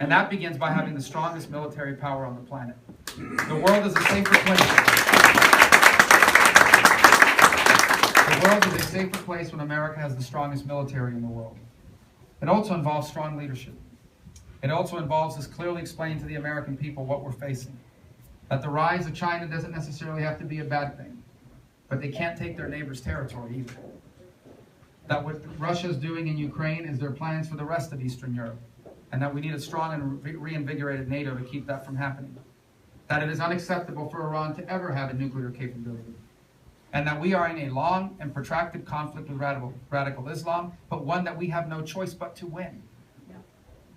And that begins by having the strongest military power on the planet. The world is a safer place. The world is a safer place when America has the strongest military in the world. It also involves strong leadership. It also involves us clearly explaining to the American people what we're facing. That the rise of China doesn't necessarily have to be a bad thing, but they can't take their neighbor's territory either. That what Russia's doing in Ukraine is their plans for the rest of Eastern Europe, and that we need a strong and reinvigorated NATO to keep that from happening. That it is unacceptable for Iran to ever have a nuclear capability. And that we are in a long and protracted conflict with radical Islam, but one that we have no choice but to win.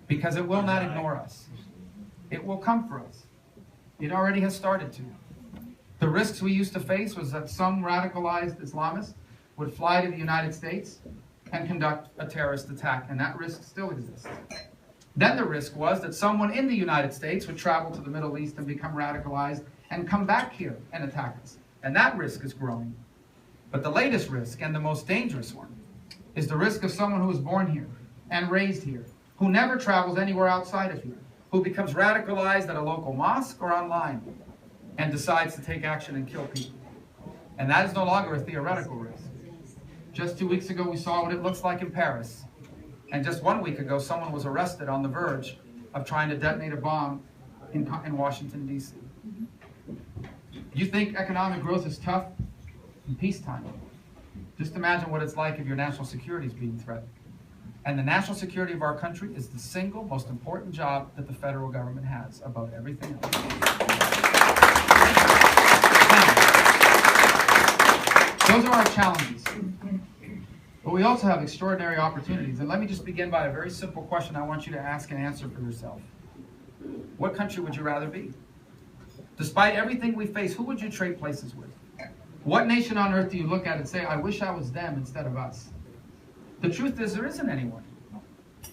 Because it will not ignore us. It will come for us. It already has started to. The risks we used to face was that some radicalized Islamists would fly to the United States and conduct a terrorist attack, and that risk still exists. Then the risk was that someone in the United States would travel to the Middle East and become radicalized and come back here and attack us. And that risk is growing. But the latest risk, and the most dangerous one, is the risk of someone who was born here and raised here, who never travels anywhere outside of here, who becomes radicalized at a local mosque or online, and decides to take action and kill people. And that is no longer a theoretical risk. Just 2 weeks ago, we saw what it looks like in Paris. And just 1 week ago, someone was arrested on the verge of trying to detonate a bomb in Washington, D.C. You think economic growth is tough in peacetime? Just imagine what it's like if your national security is being threatened. And the national security of our country is the single most important job that the federal government has above everything else. Those are our challenges. But we also have extraordinary opportunities. And let me just begin by a very simple question I want you to ask and answer for yourself. What country would you rather be? Despite everything we face, who would you trade places with? What nation on earth do you look at and say, I wish I was them instead of us? The truth is, there isn't anyone.